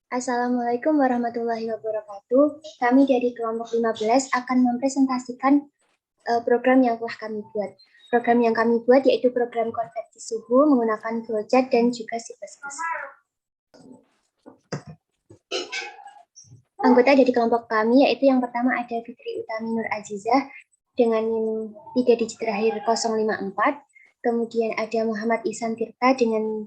Assalamualaikum warahmatullahi wabarakatuh. Kami dari kelompok 15 akan mempresentasikan program yang telah kami buat. Program yang kami buat yaitu program konversi suhu menggunakan flowchart dan juga C++. Anggota dari kelompok kami yaitu yang pertama ada Fitri Utami Nur Azizah dengan 3 digit terakhir 054. Kemudian ada Muhammad Ihsan Tirta dengan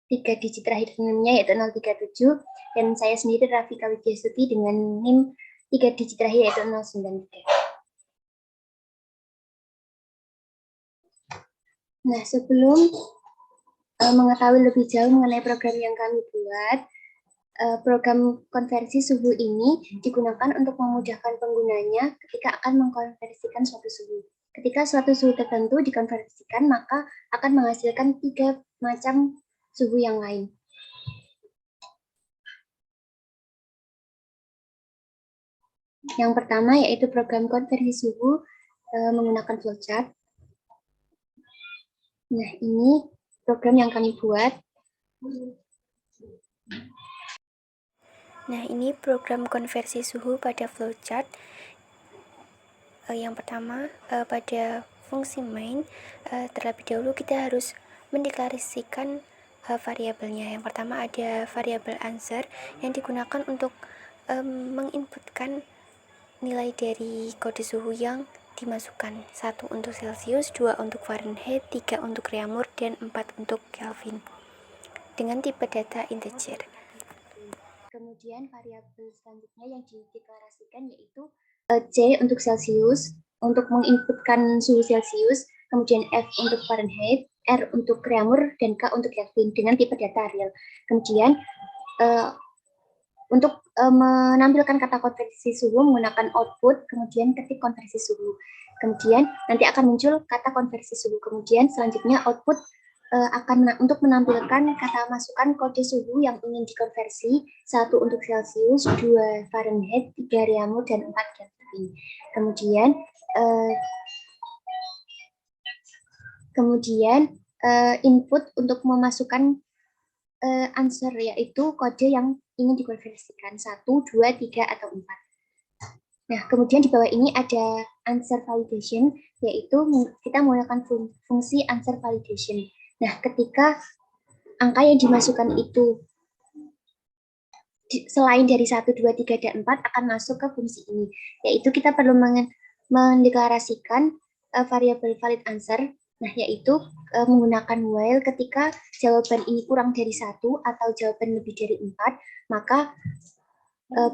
3 digit terakhir NIM-nya yaitu 037, dan saya sendiri Rafika Widyasuti dengan NIM 3 digit terakhir yaitu 093. Nah, sebelum mengetahui lebih jauh mengenai program yang kami buat, program konversi suhu ini digunakan untuk memudahkan penggunanya ketika akan mengkonversikan suatu suhu. Ketika suatu suhu tertentu dikonversikan, maka akan menghasilkan 3 macam suhu yang lain. Yang pertama yaitu program konversi suhu menggunakan flowchart. Nah, ini program yang kami buat. Nah, ini program konversi suhu pada flowchart. Yang pertama, pada fungsi main, terlebih dahulu kita harus mendeklarasikan variabelnya. Yang pertama ada variabel answer yang digunakan untuk menginputkan nilai dari kode suhu yang dimasukkan. 1 untuk Celsius, 2 untuk Fahrenheit, 3 untuk Reaumur, dan 4 untuk Kelvin. Dengan tipe data integer. Kemudian variabel selanjutnya yang dideklarasikan yaitu C untuk Celsius, untuk menginputkan suhu Celsius, kemudian F untuk Fahrenheit, R untuk Reaumur, dan K untuk Kelvin dengan tipe data real. Kemudian untuk menampilkan kata konversi suhu menggunakan output, kemudian ketik konversi suhu. Kemudian nanti akan muncul kata konversi suhu. Kemudian selanjutnya output akan untuk menampilkan kata masukan kode suhu yang ingin dikonversi, 1 untuk Celsius, 2 Fahrenheit, 3 Reaumur, dan 4 Kelvin. Kemudian input untuk memasukkan answer yaitu kode yang ingin dikonversikan, 1, 2, 3, atau 4. Nah, kemudian di bawah ini ada answer validation, yaitu kita menggunakan fungsi answer validation. Nah, ketika angka yang dimasukkan itu selain dari 1, 2, 3, dan 4 akan masuk ke fungsi ini, yaitu kita perlu mendeklarasikan variabel valid answer, nah yaitu menggunakan while ketika jawaban ini kurang dari 1 atau jawaban lebih dari 4, maka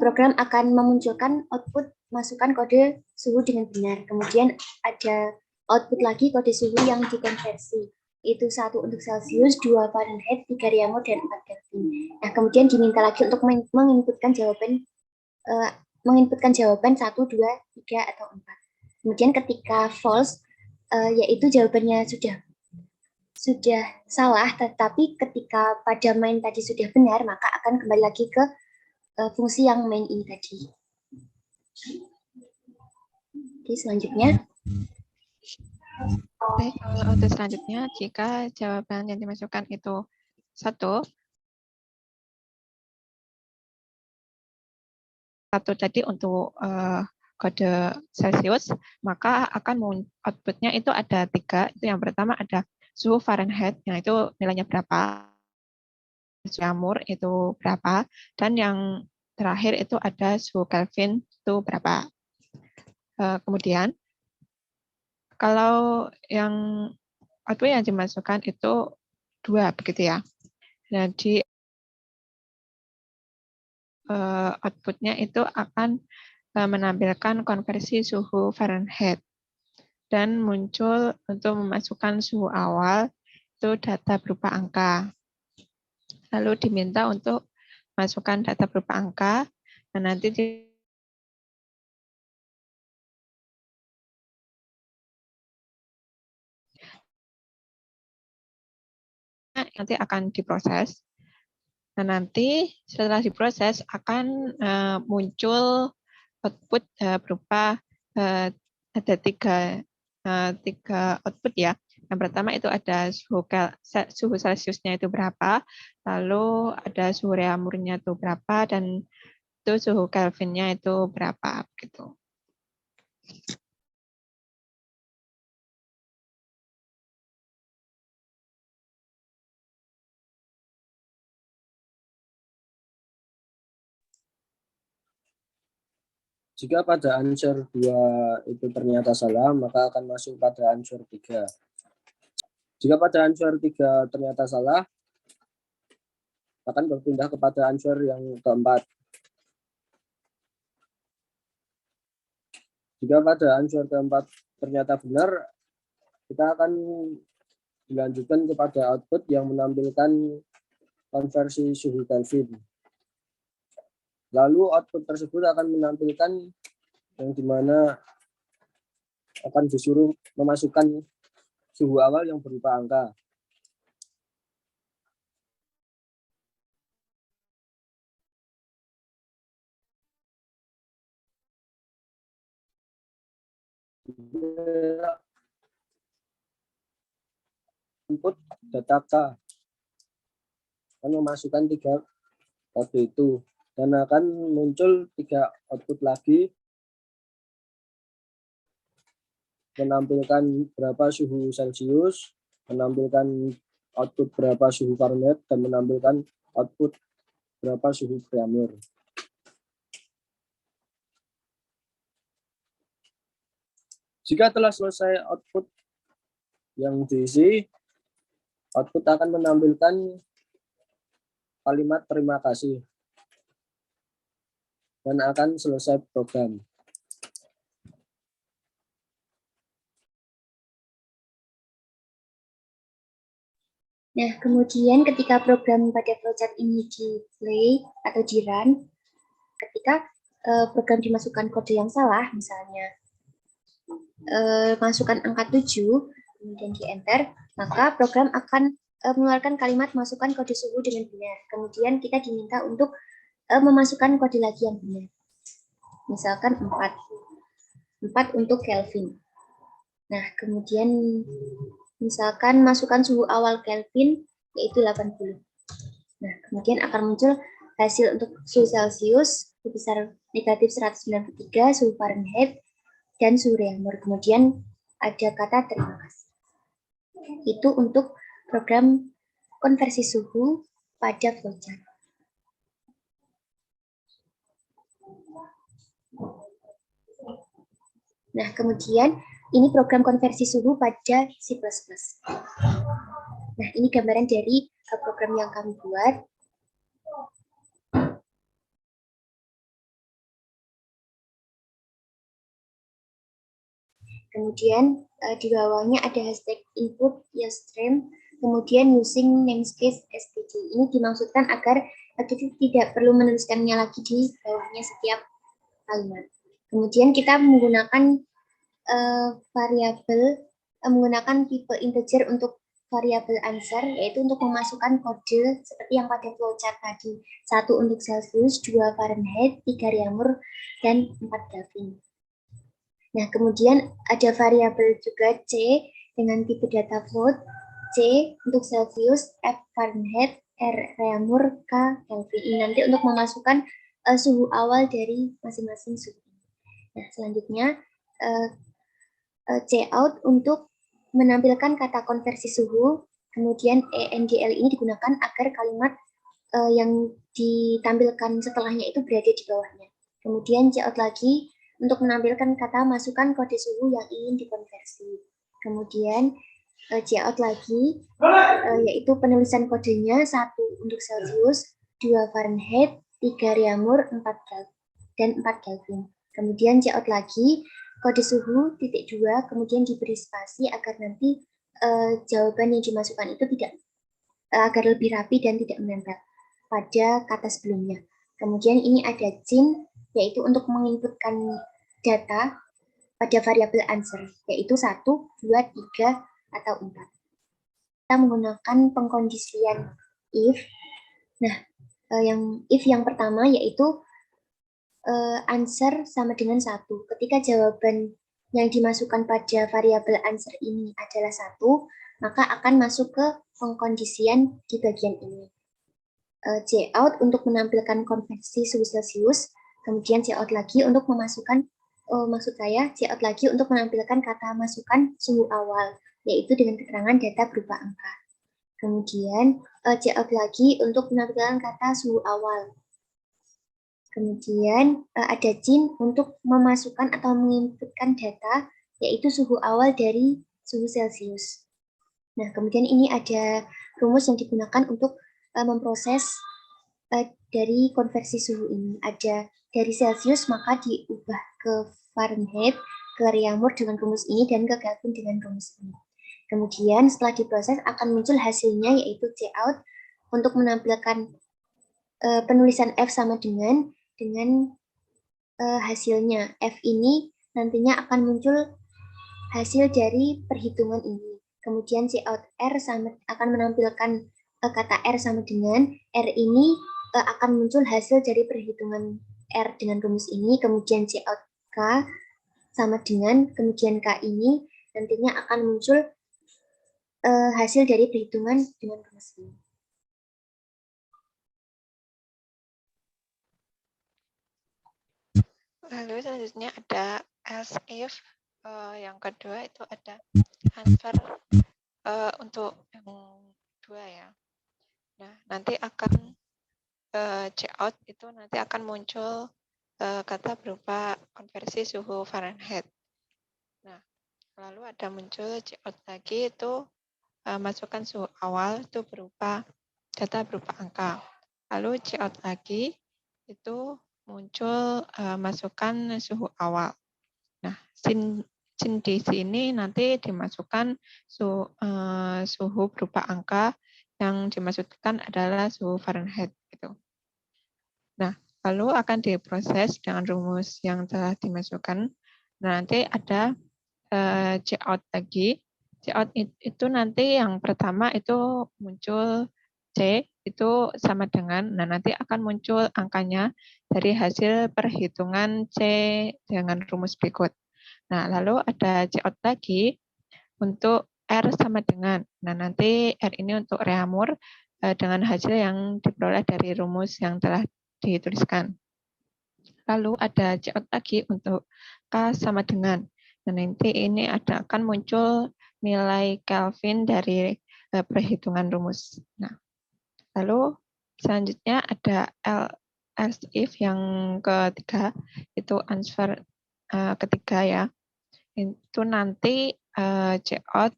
program akan memunculkan output masukkan kode suhu dengan benar. Kemudian ada output lagi kode suhu yang dikonversi. Itu 1 untuk Celsius, 2 Fahrenheit, 3 Reaumur, dan 4 Kelvin. Nah, kemudian diminta lagi untuk menginputkan jawaban 1, 2, 3, atau 4. Kemudian ketika false, yaitu jawabannya sudah salah, tetapi ketika pada main tadi sudah benar, maka akan kembali lagi ke fungsi yang main ini tadi. Oke, selanjutnya. Oke, untuk selanjutnya, jika jawaban yang dimasukkan itu 1 tadi untuk kode Celsius, maka akan outputnya itu ada 3. Itu yang pertama ada suhu Fahrenheit, yang itu nilainya berapa, Reaumur itu berapa, dan yang terakhir itu ada suhu Kelvin itu berapa. Kemudian kalau yang output yang dimasukkan itu 2 begitu ya. Jadi outputnya itu akan menampilkan konversi suhu Fahrenheit dan muncul untuk memasukkan suhu awal itu data berupa angka. Lalu diminta untuk masukkan data berupa angka, dan nanti akan diproses. Nah, nanti setelah diproses akan muncul output berupa ada tiga output ya. Yang pertama itu ada suhu Celsiusnya itu berapa, lalu ada suhu reamurnya itu berapa, dan itu suhu Kelvinnya itu berapa gitu. Jika pada answer 2 itu ternyata salah, maka akan masuk pada answer 3. Jika pada answer 3 ternyata salah, akan berpindah kepada answer yang keempat. Jika pada answer keempat ternyata benar, kita akan dilanjutkan kepada output yang menampilkan konversi suhu Kelvin. Lalu output tersebut akan menampilkan yang dimana akan disuruh memasukkan suhu awal yang berupa angka. Input data K akan memasukkan 3 kode itu dan akan muncul 3 output lagi menampilkan berapa suhu Celsius, menampilkan output berapa suhu Fahrenheit, dan menampilkan output berapa suhu reaumur. Jika telah selesai output yang diisi, output akan menampilkan kalimat terima kasih dan akan selesai program. Nah, kemudian ketika program pada flowchart ini di-play atau di-run, ketika program dimasukkan kode yang salah, misalnya masukkan angka 7, kemudian di-enter, maka program akan mengeluarkan kalimat masukkan kode suhu dengan benar. Kemudian kita diminta untuk memasukkan kode lagi yang benar. Misalkan 4 untuk Kelvin. Nah, kemudian misalkan masukkan suhu awal Kelvin yaitu 80. Nah, kemudian akan muncul hasil untuk suhu Celsius sebesar negatif 193, suhu Fahrenheit, dan suhu reaumur. Kemudian ada kata terima kasih. Itu untuk program konversi suhu pada flowchart. Nah, kemudian ini program konversi suhu pada C++. Nah, ini gambaran dari program yang kami buat. Kemudian di bawahnya ada hashtag input stream, kemudian using namespace std. Ini dimaksudkan agar kita tidak perlu menuliskannya lagi di bawahnya setiap kalimat. Kemudian kita menggunakan variabel, menggunakan tipe integer untuk variabel answer, yaitu untuk memasukkan kode seperti yang pada flowchart tadi. 1 untuk Celsius, 2 Fahrenheit, 3 reaumur, dan 4 Kelvin. Nah, kemudian ada variabel juga C dengan tipe data float, C untuk Celsius, F Fahrenheit, R reaumur, K Kelvin. Ini nanti untuk memasukkan suhu awal dari masing-masing suhu. Nah, selanjutnya cout untuk menampilkan kata konversi suhu, kemudian ENGL ini digunakan agar kalimat yang ditampilkan setelahnya itu berada di bawahnya. Kemudian cout lagi untuk menampilkan kata masukkan kode suhu yang ingin dikonversi. Kemudian cout lagi yaitu penulisan kodenya 1 untuk Celsius, 2 Fahrenheit, 3 reaumur, 4 Kelvin. Kemudian cout lagi kode suhu .2, kemudian diberi spasi agar nanti jawaban yang dimasukkan itu tidak agar lebih rapi dan tidak menempel pada kata sebelumnya. Kemudian ini ada cin, yaitu untuk menginputkan data pada variabel answer, yaitu 1, 2, 3, atau 4. Kita menggunakan pengkondisian if. Nah, if yang pertama yaitu answer sama dengan 1. Ketika jawaban yang dimasukkan pada variabel answer ini adalah 1, maka akan masuk ke pengkondisian di bagian ini. Cout untuk menampilkan konversi suhu Celsius, kemudian cout lagi untuk memasukkan, cout lagi untuk menampilkan kata masukan suhu awal, yaitu dengan keterangan data berupa angka. Kemudian cout lagi untuk menampilkan kata suhu awal. Kemudian ada jin untuk memasukkan atau menginputkan data, yaitu suhu awal dari suhu Celsius. Nah, kemudian ini ada rumus yang digunakan untuk memproses dari konversi suhu ini. Ada dari Celsius maka diubah ke Fahrenheit, ke Reaumur dengan rumus ini, dan ke Kelvin dengan rumus ini. Kemudian setelah diproses akan muncul hasilnya, yaitu Cout untuk menampilkan penulisan F sama dengan hasilnya. F ini nantinya akan muncul hasil dari perhitungan ini. Kemudian Cout R akan menampilkan kata R sama dengan R ini akan muncul hasil dari perhitungan R dengan rumus ini. Kemudian Cout K sama dengan, kemudian K ini nantinya akan muncul hasil dari perhitungan dengan rumus ini. Lalu selanjutnya ada else if, yang kedua itu ada answer untuk yang dua ya. Nah, nanti akan Cout itu nanti akan muncul kata berupa konversi suhu Fahrenheit. Nah, lalu ada muncul Cout lagi itu masukkan suhu awal itu berupa data berupa angka. Lalu Cout lagi itu muncul masukkan suhu awal. Nah, sin di sini nanti dimasukkan suhu berupa angka yang dimaksudkan adalah suhu Fahrenheit gitu. Nah, lalu akan diproses dengan rumus yang telah dimasukkan. Nah, nanti ada Cout lagi. Cout itu nanti yang pertama itu muncul C itu sama dengan, nah nanti akan muncul angkanya dari hasil perhitungan C dengan rumus berikut. Nah, lalu ada Cout lagi untuk R sama dengan, nah nanti R ini untuk Reaumur dengan hasil yang diperoleh dari rumus yang telah dituliskan. Lalu ada Cout lagi untuk K sama dengan, nah nanti ini akan muncul nilai Kelvin dari perhitungan rumus. Nah, lalu selanjutnya ada else if yang ketiga, itu answer ketiga ya. Itu nanti Cout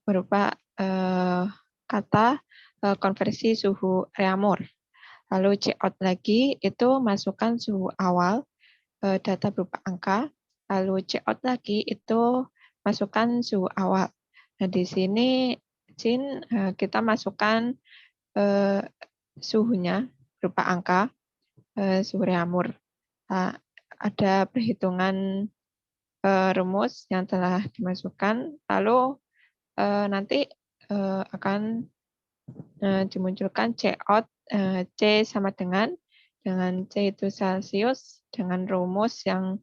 berupa kata konversi suhu Reaumur. Lalu Cout lagi itu masukkan suhu awal, data berupa angka. Lalu Cout lagi itu masukkan suhu awal. Nah, di sini Jin kita masukkan suhunya berupa angka, suhu Reaumur. Nah, ada perhitungan rumus yang telah dimasukkan, lalu nanti akan dimunculkan Cout C sama dengan C itu Celsius dengan rumus yang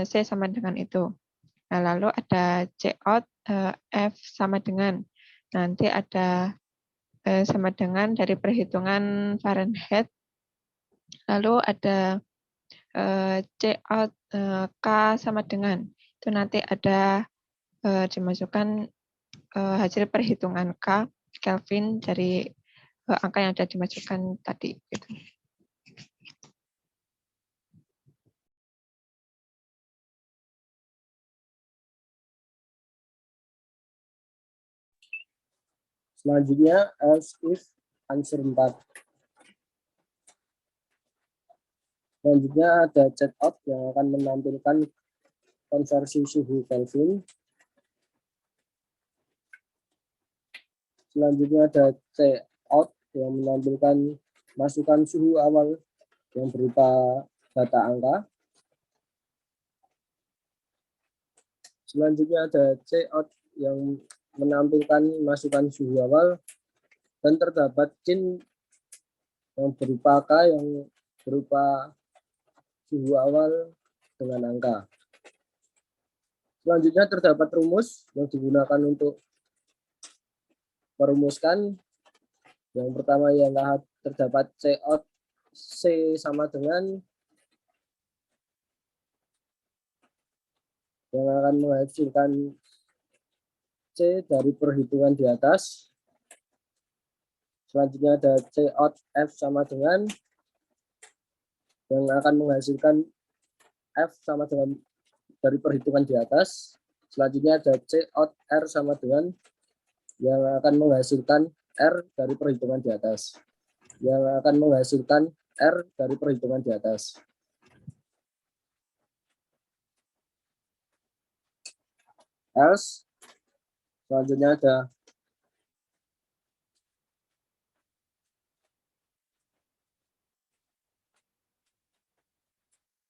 C sama dengan itu. Nah, lalu ada Cout F sama dengan, nanti ada sama dengan dari perhitungan Fahrenheit. Lalu ada Cout K sama dengan, itu nanti ada dimasukkan hasil perhitungan K Kelvin dari angka yang sudah dimasukkan tadi. Gitu. Selanjutnya else if answer 4. Selanjutnya ada Cout yang akan menampilkan konversi suhu Kelvin. Selanjutnya ada Cout yang menampilkan masukan suhu awal yang berupa data angka. Selanjutnya ada Cout yang menampilkan masukan suhu awal dan terdapat jin yang berupa K yang berupa suhu awal dengan angka. Selanjutnya terdapat rumus yang digunakan untuk merumuskan. Yang pertama ialah terdapat C sama dengan yang akan menghasilkan C dari perhitungan di atas. Selanjutnya ada C out F sama dengan yang akan menghasilkan F sama dengan dari perhitungan di atas. Selanjutnya ada C out R sama dengan yang akan menghasilkan R dari perhitungan di atas. Yang akan menghasilkan R dari perhitungan di atas. Else, selanjutnya ada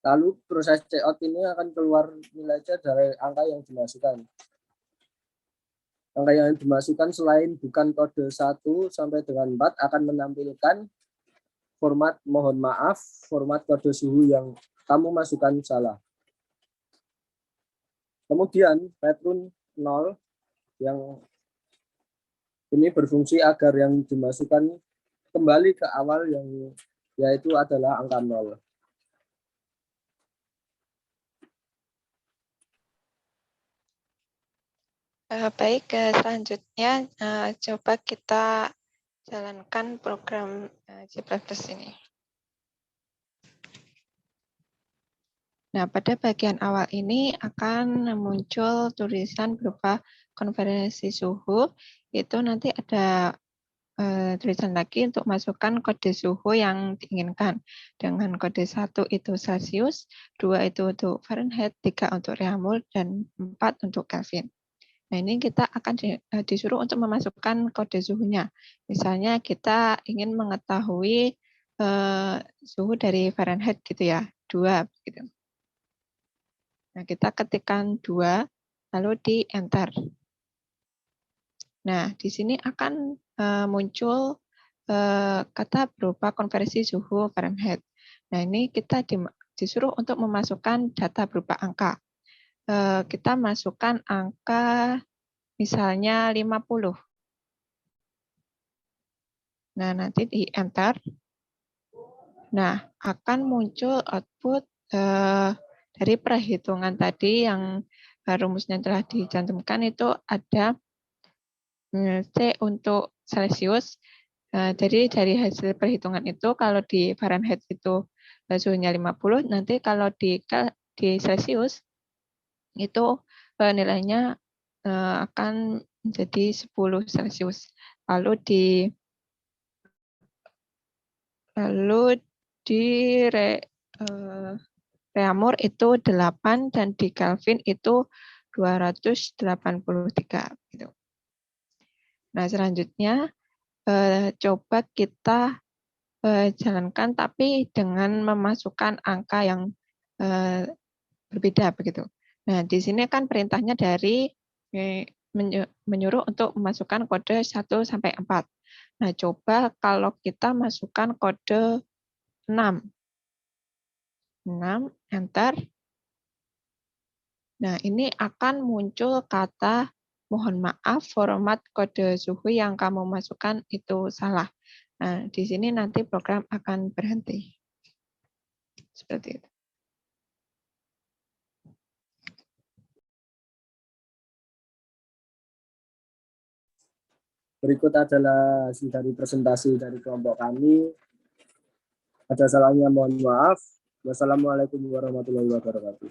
lalu proses checkout ini akan keluar nilai C dari angka yang dimasukkan. Angka yang dimasukkan selain bukan kode 1 sampai dengan 4 akan menampilkan format mohon maaf, format kode suhu yang kamu masukkan salah. Kemudian return 0 yang ini berfungsi agar yang dimasukkan kembali ke awal yang yaitu adalah angka 0. Baik, selanjutnya coba kita jalankan program C++ ini. Nah, pada bagian awal ini akan muncul tulisan berupa konversi suhu. Itu nanti ada tulisan lagi untuk masukkan kode suhu yang diinginkan. Dengan kode 1 itu Celsius, 2 itu untuk Fahrenheit, 3 untuk Reaumur, dan 4 untuk Kelvin. Nah, ini kita akan disuruh untuk memasukkan kode suhunya. Misalnya kita ingin mengetahui suhu dari Fahrenheit gitu ya, 2 gitu. Nah, kita ketikkan 2, lalu di enter. Nah, di sini akan muncul kata berupa konversi suhu Fahrenheit. Nah, ini kita disuruh untuk memasukkan data berupa angka. Kita masukkan angka misalnya 50. Nah, nanti di enter. Nah, akan muncul output dari perhitungan tadi yang rumusnya telah dicantumkan itu ada C untuk Celsius. Jadi dari hasil perhitungan itu kalau di Fahrenheit itu suhunya 50, nanti kalau di Celsius itu nilainya akan menjadi 10 Celsius. Lalu di Reaumur itu 8 dan di Kelvin itu 283 gitu. Nah, selanjutnya coba kita jalankan tapi dengan memasukkan angka yang berbeda begitu. Nah, di sini kan perintahnya dari menyuruh untuk memasukkan kode 1 sampai 4. Nah, coba kalau kita masukkan kode 6. 6, enter. Nah, ini akan muncul kata mohon maaf, format kode suhu yang kamu masukkan itu salah. Nah, di sini nanti program akan berhenti. Seperti itu. Berikut adalah hasil dari presentasi dari kelompok kami. Ada salahnya mohon maaf. Wassalamualaikum warahmatullahi wabarakatuh.